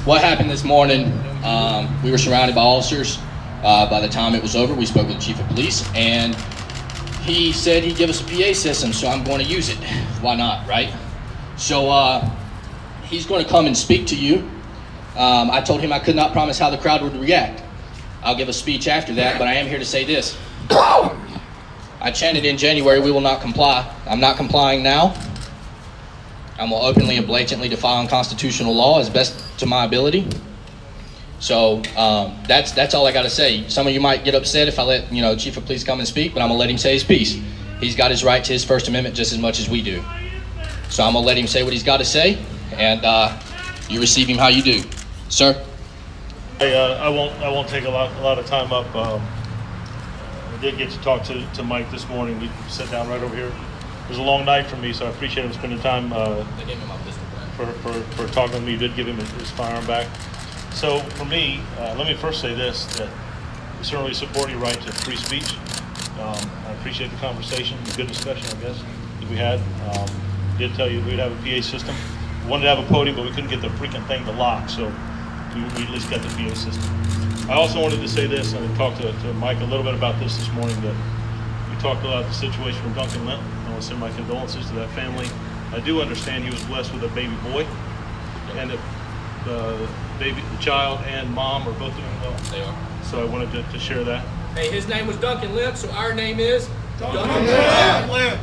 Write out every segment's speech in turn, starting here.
what happened this morning, we were surrounded by officers. By the time it was over, we spoke with the chief of police, and he said he'd give us a PA system, so I'm going to use it. Why not, right? So he's going to come and speak to you. I told him I could not promise how the crowd would react. I'll give a speech after that, but I am here to say this. I chanted in January, we will not comply. I'm not complying now. I will openly and blatantly defy unconstitutional law as best to my ability. So that's all I got to say. Some of you might get upset if I let Chief of Police come and speak, but I'm gonna let him say his piece. He's got his right to his First Amendment just as much as we do. So I'm gonna let him say what he's got to say, and you receive him how you do, sir. Hey, I won't take a lot of time up. I did get to talk to Mike this morning. We sat down right over here. It was a long night for me, so I appreciate him spending time They gave me my pistol back. for talking to me. You did give him his firearm back. So for me, let me first say this, that we certainly support your right to free speech. I appreciate the conversation, the good discussion, I guess, that we had. Did tell you we'd have a PA system. We wanted to have a podium, but we couldn't get the freaking thing to lock, so we at least got the PA system. I also wanted to say this, and I talked to Mike a little bit about this morning, that we talked about the situation with Duncan Limp. I want to send my condolences to that family. I do understand he was blessed with a baby boy, and the child and mom are both doing well. They are. So I wanted to share that. Hey, his name was Duncan Limp, so our name is Duncan Limp.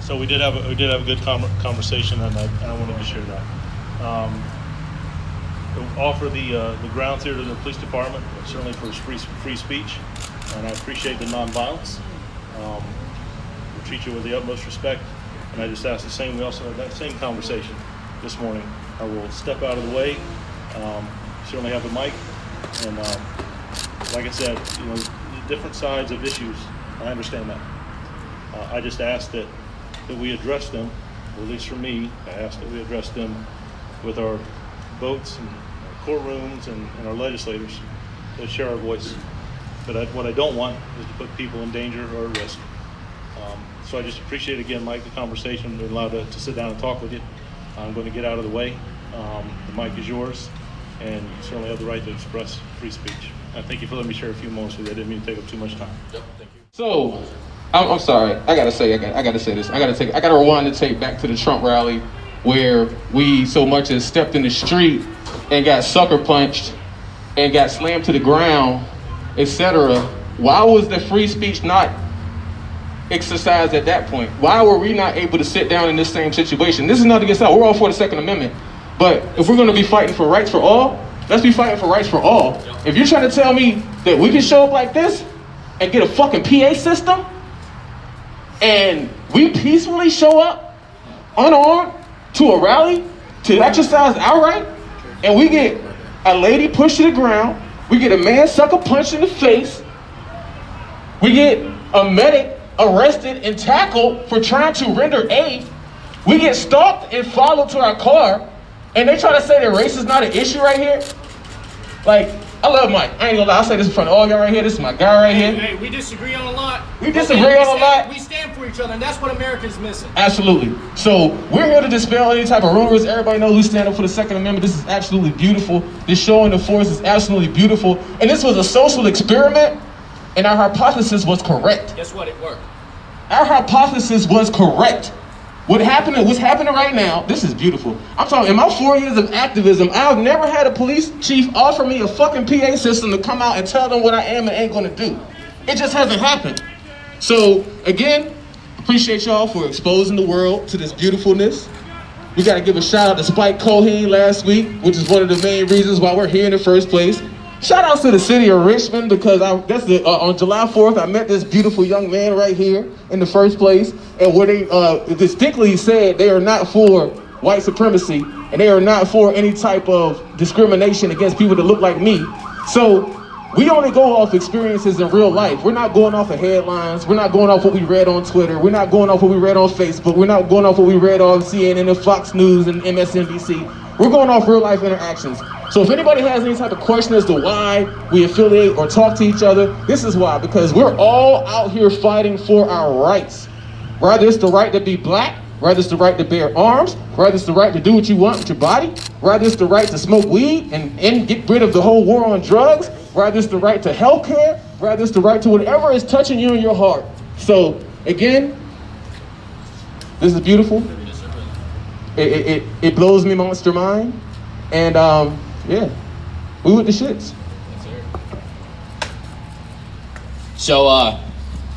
So we did have a good conversation, and I wanted to share that. Offer the grounds here to the police department, certainly for free speech, and I appreciate the nonviolence. We treat you with the utmost respect, and I just ask the same. We also had that same conversation this morning. I will step out of the way. Certainly have the mic, and like I said, different sides of issues. I understand that. I just ask that we address them, or at least for me, I ask that we address them with our votes and our courtrooms and our legislators that share our voice. But what I don't want is to put people in danger or at risk. So I just appreciate again, Mike, the conversation, being allowed to sit down and talk with you. I'm going to get out of the way. The mic is yours, and you certainly have the right to express free speech. I thank you for letting me share a few moments with you. I didn't mean to take up too much time. Yep, thank you. So, I'm sorry. I gotta say this. I gotta rewind the tape back to the Trump rally where we so much as stepped in the street and got sucker punched and got slammed to the ground, etc. Why was the free speech not exercised at that point? Why were we not able to sit down in this same situation? This is not against us. We're all for the Second Amendment. But if we're going to be fighting for rights for all, let's be fighting for rights for all. If you're trying to tell me that we can show up like this and get a fucking PA system and we peacefully show up unarmed to a rally to exercise our right, and we get a lady pushed to the ground, we get a man sucker punched in the face, we get a medic arrested and tackled for trying to render aid, we get stalked and followed to our car, and they try to say that race is not an issue right here? Like, I love Mike. I ain't gonna lie, I'll say this in front of all y'all right here. This is my guy right here. Hey, we disagree on a lot. We disagree on a lot. We stand for each other, and that's what America's missing. Absolutely. So we're here to dispel any type of rumors. Everybody knows we stand up for the Second Amendment. This is absolutely beautiful. This show in the force is absolutely beautiful. And this was a social experiment, and our hypothesis was correct. Guess what? It worked. Our hypothesis was correct. What's happening right now, this is beautiful. I'm talking, in my 4 years of activism, I've never had a police chief offer me a fucking PA system to come out and tell them what I am and ain't gonna do. It just hasn't happened. So, again, appreciate y'all for exposing the world to this beautifulness. We gotta give a shout out to Spike Coheen last week, which is one of the main reasons why we're here in the first place. Shout out to the city of Richmond, because on July 4th, I met this beautiful young man right here in the first place, and where they distinctly said they are not for white supremacy, and they are not for any type of discrimination against people that look like me. So we only go off experiences in real life. We're not going off of headlines. We're not going off what we read on Twitter. We're not going off what we read on Facebook. We're not going off what we read on CNN and Fox News and MSNBC. We're going off real life interactions. So if anybody has any type of question as to why we affiliate or talk to each other, this is why. Because we're all out here fighting for our rights. Whether it's the right to be black, whether it's the right to bear arms, whether it's the right to do what you want with your body, whether it's the right to smoke weed and get rid of the whole war on drugs, whether it's the right to health care, whether it's the right to whatever is touching you in your heart. So again, this is beautiful. It blows me monster mind. And yeah, we with the shits. So,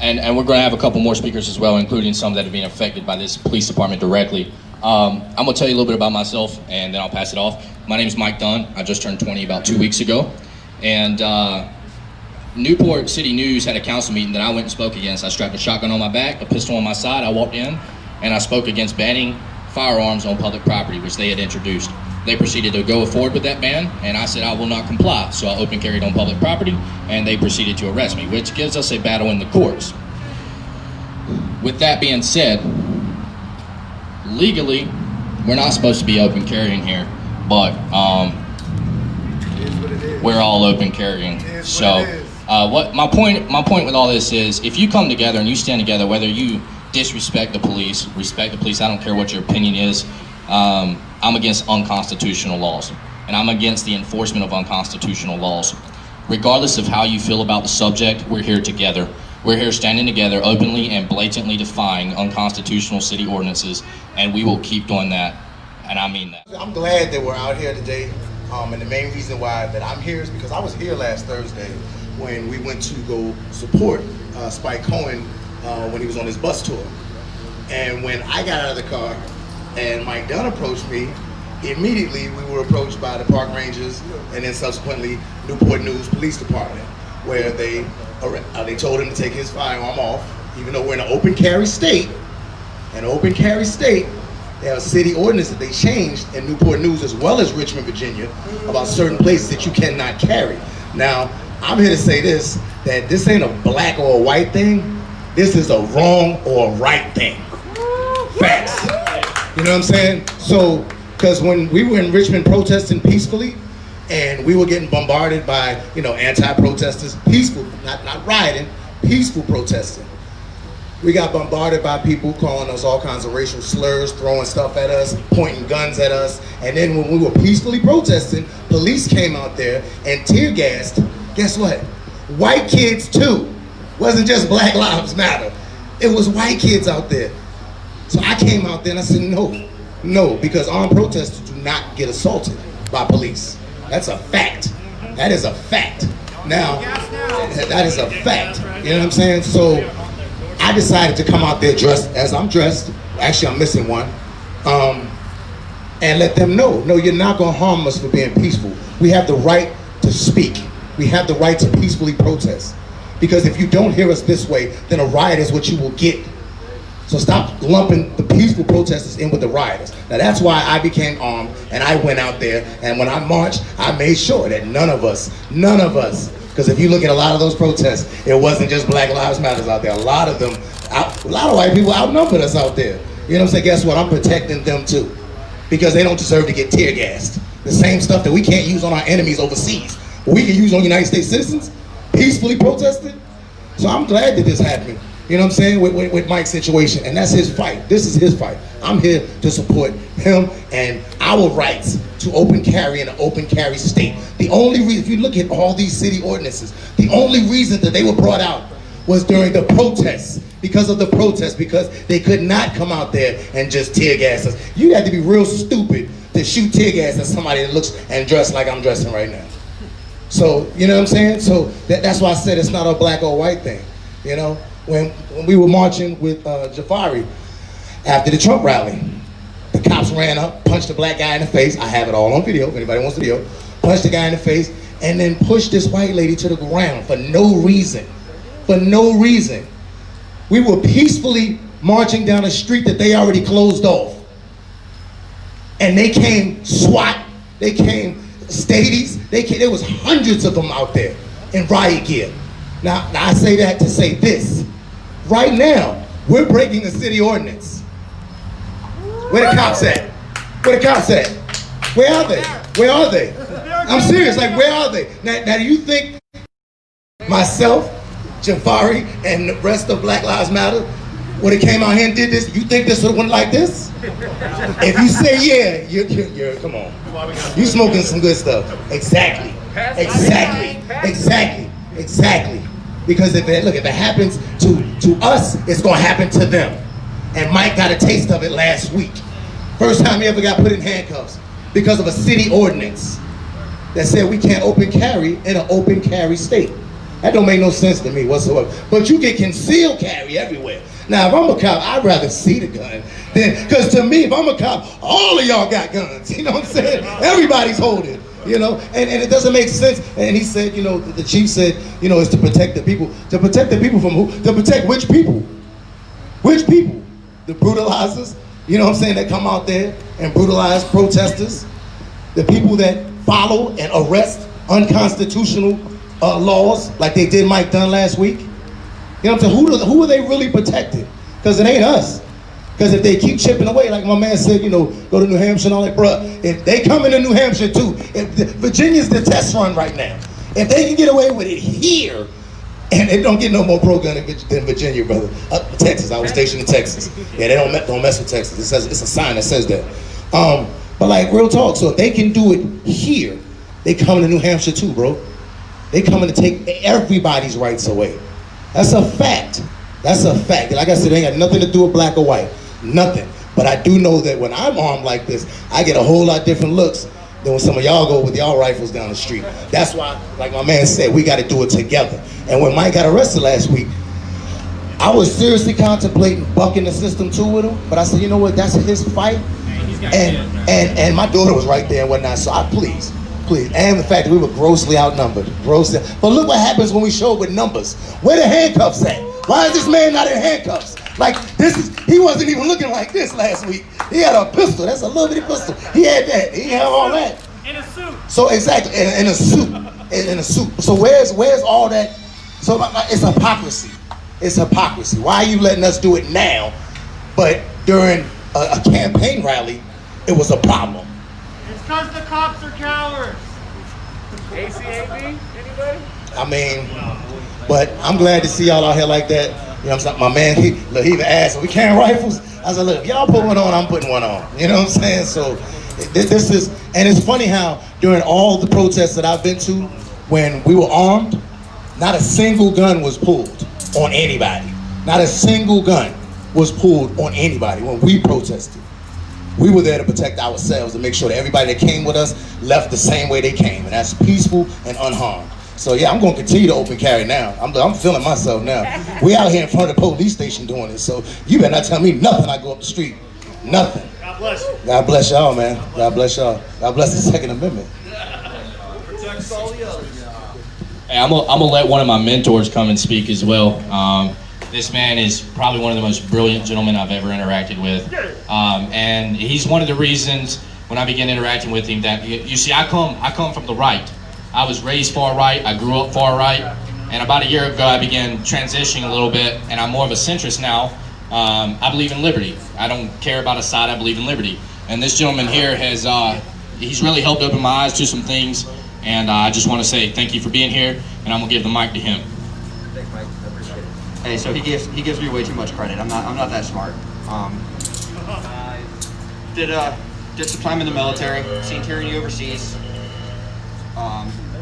and we're going to have a couple more speakers as well, including some that have been affected by this police department directly. I'm going to tell you a little bit about myself, and then I'll pass it off. My name is Mike Dunn. I just turned 20 about 2 weeks ago. And Newport City News had a council meeting that I went and spoke against. I strapped a shotgun on my back, a pistol on my side. I walked in, and I spoke against banning firearms on public property, which they had introduced. They proceeded to go forward with that ban, and I said I will not comply. So I open carried on public property, and they proceeded to arrest me, which gives us a battle in the courts. With that being said, legally, we're not supposed to be open carrying here, but we're all open carrying. So what my point with all this is, if you come together and you stand together, whether you disrespect the police, respect the police, I don't care what your opinion is, I'm against unconstitutional laws, and I'm against the enforcement of unconstitutional laws. Regardless of how you feel about the subject, we're here together. We're here standing together openly and blatantly defying unconstitutional city ordinances, and we will keep doing that, and I mean that. I'm glad that we're out here today, and the main reason why that I'm here is because I was here last Thursday when we went to go support Spike Cohen when he was on his bus tour. And when I got out of the car and Mike Dunn approached me, immediately we were approached by the park rangers and then subsequently Newport News Police Department, where they told him to take his firearm off, even though we're in an open carry state. An open carry state, they have a city ordinance that they changed in Newport News as well as Richmond, Virginia, about certain places that you cannot carry. Now, I'm here to say this, that this ain't a black or a white thing. This is a wrong or a right thing. Facts. You know what I'm saying? So, because when we were in Richmond protesting peacefully, and we were getting bombarded by, anti-protesters, peaceful, not rioting, peaceful protesting. We got bombarded by people calling us all kinds of racial slurs, throwing stuff at us, pointing guns at us. And then when we were peacefully protesting, police came out there and tear gassed, guess what? White kids too. Wasn't just Black Lives Matter. It was white kids out there. So I came out there and I said, no, because armed protesters do not get assaulted by police. That's a fact. That is a fact. Now, that is a fact. You know what I'm saying? So I decided to come out there dressed as I'm dressed. Actually, I'm missing one. And let them know, no, you're not gonna harm us for being peaceful. We have the right to speak. We have the right to peacefully protest. Because if you don't hear us this way, then a riot is what you will get. So stop lumping the peaceful protesters in with the rioters. Now that's why I became armed and I went out there, and when I marched, I made sure that none of us, because if you look at a lot of those protests, it wasn't just Black Lives Matter out there. A lot of white people outnumbered us out there. You know what I'm saying? Guess what? I'm protecting them too. Because they don't deserve to get tear gassed. The same stuff that we can't use on our enemies overseas, but we can use on United States citizens, peacefully protesting. So I'm glad that this happened. You know what I'm saying, with Mike's situation, and that's his fight. This is his fight. I'm here to support him and our rights to open carry in an open carry state. The only reason, if you look at all these city ordinances, the only reason that they were brought out was during the protests, because of the protests, because they could not come out there and just tear gas us. You had to be real stupid to shoot tear gas at somebody that looks and dressed like I'm dressing right now. So, you know what I'm saying? So that's why I said it's not a black or white thing, you know? When we were marching with Jafari after the Trump rally, the cops ran up, punched a black guy in the face. I have it all on video, if anybody wants video. Punched the guy in the face, and then pushed this white lady to the ground for no reason. For no reason. We were peacefully marching down a street that they already closed off. And they came SWAT, they came Stadies, there was hundreds of them out there in riot gear. Now I say that to say this. Right now, we're breaking the city ordinance. Where the cops at? Where the cops at? Where are they? Where are they? I'm serious, like where are they? Now do you think myself, Jafari, and the rest of Black Lives Matter, would have came out here and did this, you think this would have went like this? If you say yeah, you're come on. You smoking some good stuff. Exactly. Because if it happens to us, it's gonna happen to them. And Mike got a taste of it last week. First time he ever got put in handcuffs because of a city ordinance that said we can't open carry in an open carry state. That don't make no sense to me whatsoever. But you can conceal carry everywhere. Now, if I'm a cop, I'd rather see the gun. Because to me, if I'm a cop, all of y'all got guns. You know what I'm saying? Everybody's holding. You know, and it doesn't make sense. And he said, you know, the chief said, you know, it's to protect the people. To protect the people from who? To protect which people? Which people? The brutalizers, you know what I'm saying, that come out there and brutalize protesters. The people that follow and arrest unconstitutional laws like they did Mike Dunn last week. You know what I'm saying? Who are they really protecting? Because it ain't us. Because if they keep chipping away, like my man said, you know, go to New Hampshire and all that, bruh, if they come into New Hampshire too, Virginia's the test run right now. If they can get away with it here, and it don't get no more pro-gun than Virginia, brother. Texas, I was stationed in Texas. Yeah, they don't mess with Texas. It's a sign that says that. But like, real talk, so if they can do it here, they coming to New Hampshire too, bro. They coming to take everybody's rights away. That's a fact. That's a fact. Like I said, it ain't got nothing to do with black or white. Nothing. But I do know that when I'm armed like this, I get a whole lot different looks than when some of y'all go with y'all rifles down the street. That's why, like my man said, we got to do it together. And when Mike got arrested last week, I was seriously contemplating bucking the system too with him. But I said, you know what? That's his fight. And my daughter was right there and whatnot. So please. And the fact that we were grossly outnumbered. But look what happens when we show up with numbers. Where the handcuffs at? Why is this man not in handcuffs? Like, he wasn't even looking like this last week. He had a pistol. That's a little bitty pistol. He had that. He had all that. In a suit. So exactly, in a suit. In a suit. So where's all that? So it's hypocrisy. It's hypocrisy. Why are you letting us do it now, but during a campaign rally, it was a problem? It's because the cops are cowards. ACAB? Anybody? I mean, but I'm glad to see y'all out here like that. You know what I'm saying? My man, he even asked, we carrying rifles? I said, look, if y'all put one on, I'm putting one on. You know what I'm saying? So this is, and it's funny how during all the protests that I've been to, when we were armed, not a single gun was pulled on anybody. Not a single gun was pulled on anybody when we protested. We were there to protect ourselves and make sure that everybody that came with us left the same way they came, and that's peaceful and unharmed. So yeah, I'm going to continue to open carry now. I'm feeling myself now. We out here in front of the police station doing it, so you better not tell me nothing I go up the street. Nothing. God bless you. God bless y'all, man. God bless y'all. God bless the Second Amendment. Protects all the others. Hey, I'm gonna let one of my mentors come and speak as well. This man is probably one of the most brilliant gentlemen I've ever interacted with. And he's one of the reasons when I began interacting with him that, you see, I come from the right. I was raised far right, I grew up far right, and about a year ago I began transitioning a little bit, and I'm more of a centrist now. I believe in liberty. I don't care about a side, I believe in liberty. And this gentleman here has, he's really helped open my eyes to some things, and I just want to say thank you for being here, and I'm gonna give the mic to him. Thanks, Mike. I appreciate it. Hey, so he gives me way too much credit. I'm not that smart. Did some time in the military, seen tyranny overseas.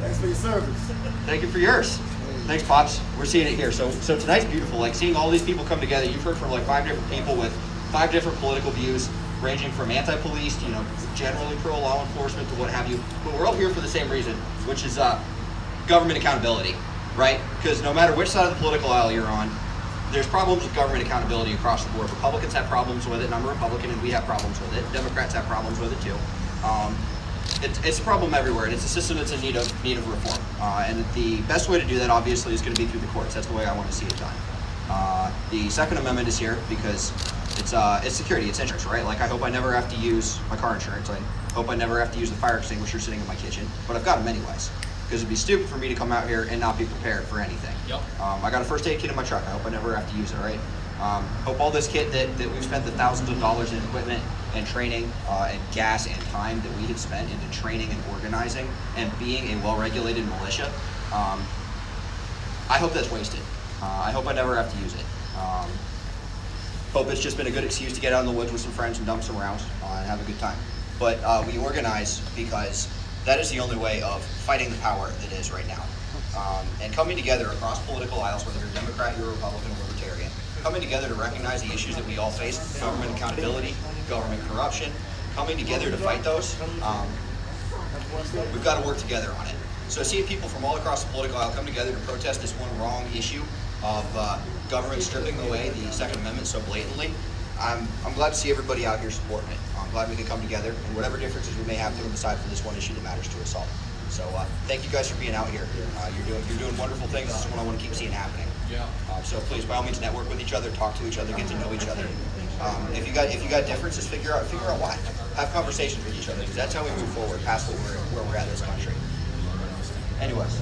Thanks for your service. Thank you for yours. Thanks, Pops. We're seeing it here. So tonight's beautiful. Like seeing all these people come together. You've heard from like 5 different people with 5 different political views, ranging from anti-police, generally pro-law enforcement to what have you. But we're all here for the same reason, which is government accountability, right? Because no matter which side of the political aisle you're on, there's problems with government accountability across the board. Republicans have problems with it, and I'm a Republican, and we have problems with it. Democrats have problems with it too. It's a problem everywhere, and it's a system that's in need of reform. And the best way to do that, obviously, is going to be through the courts. That's the way I want to see it done. The Second Amendment is here because it's security, it's insurance, right? Like, I hope I never have to use my car insurance. I hope I never have to use the fire extinguisher sitting in my kitchen, but I've got them anyways. Because it'd be stupid for me to come out here and not be prepared for anything. Yep. I got a first aid kit in my truck. I hope I never have to use it, right? Hope all this kit that we've spent the thousands of dollars in equipment and training and gas and time that we have spent into training and organizing and being a well-regulated militia, I hope that's wasted. I hope I never have to use it. Hope it's just been a good excuse to get out in the woods with some friends and dump some rounds and have a good time. But we organize because that is the only way of fighting the power that is right now. And coming together across political aisles, whether you're Democrat, you're Republican, or Libertarian, coming together to recognize the issues that we all face, government accountability, government corruption, coming together to fight those, we've got to work together on it. So seeing people from all across the political aisle come together to protest this one wrong issue of government stripping away the Second Amendment so blatantly, I'm glad to see everybody out here supporting it. I'm glad we can come together and whatever differences we may have to decide for this one issue that matters to us all. So thank you guys for being out here. You're doing wonderful things. This is what I want to keep seeing happening. Yeah. So please, by all means, network with each other, talk to each other, get to know each other. If you got differences, figure out why. Have conversations with each other, because that's how we move forward past where we're at in this country. Anyways.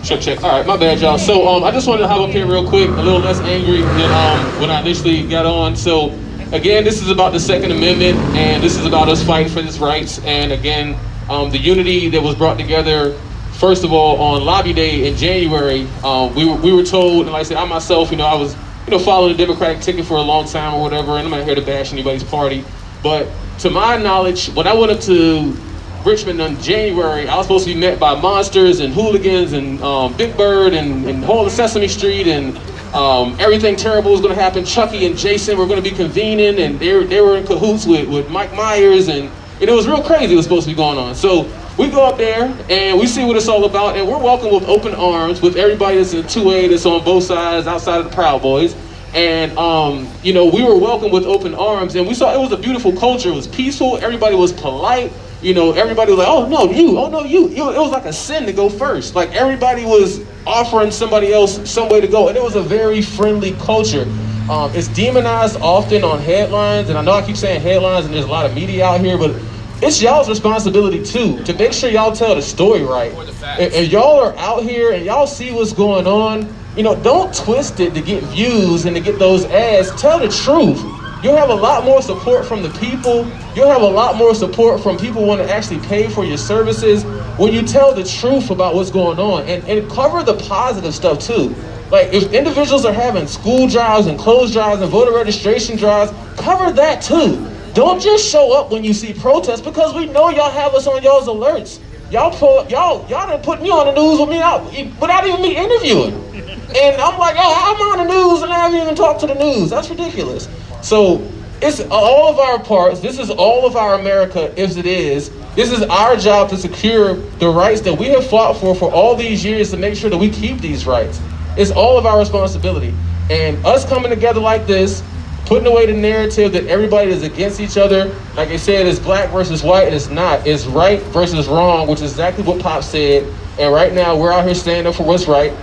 Check. All right, my bad, y'all. So I just wanted to hop up here real quick, a little less angry than when I initially got on. So again, this is about the Second Amendment, and this is about us fighting for this rights. And again, the unity that was brought together, first of all, on Lobby Day in January, we were told, and like I said, I myself, I was, following the Democratic ticket for a long time or whatever, and I'm not here to bash anybody's party. But to my knowledge, when I went up to Richmond in January, I was supposed to be met by monsters and hooligans and Big Bird and whole of Sesame Street, and everything terrible was going to happen. Chucky and Jason were going to be convening, and they were in cahoots with Mike Myers, and it was real crazy what was supposed to be going on. So we go up there and we see what it's all about, and we're welcomed with open arms with everybody that's in 2A, that's on both sides outside of the Proud Boys. And we were welcomed with open arms, and we saw it was a beautiful culture. It was peaceful. Everybody was polite. Everybody was like, oh no, you. It was like a sin to go first. Like everybody was offering somebody else some way to go, and it was a very friendly culture. It's demonized often on headlines, and I know I keep saying headlines, and there's a lot of media out here, but it's y'all's responsibility too to make sure y'all tell the story right. And y'all are out here and y'all see what's going on. Don't twist it to get views and to get those ads. Tell the truth. You'll have a lot more support from the people. You'll have a lot more support from people who want to actually pay for your services when you tell the truth about what's going on, and cover the positive stuff too. Like if individuals are having school drives and clothes drives and voter registration drives, cover that too. Don't just show up when you see protests, because we know y'all have us on y'all's alerts. Y'all done put me on the news with me without even me interviewing. And I'm like, I'm on the news and I haven't even talked to the news. That's ridiculous. So it's all of our parts. This is all of our America as it is. This is our job to secure the rights that we have fought for all these years, to make sure that we keep these rights. It's all of our responsibility. And us coming together like this, putting away the narrative that everybody is against each other, like I said, it's black versus white, and it's not. It's right versus wrong, which is exactly what Pop said. And right now, we're out here standing up for what's right.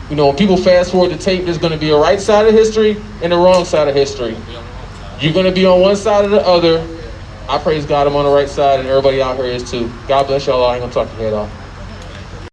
When people fast forward the tape, there's going to be a right side of history and a wrong side of history. You're going to be on one side or the other. I praise God I'm on the right side, and everybody out here is too. God bless y'all. I ain't going to talk your head off.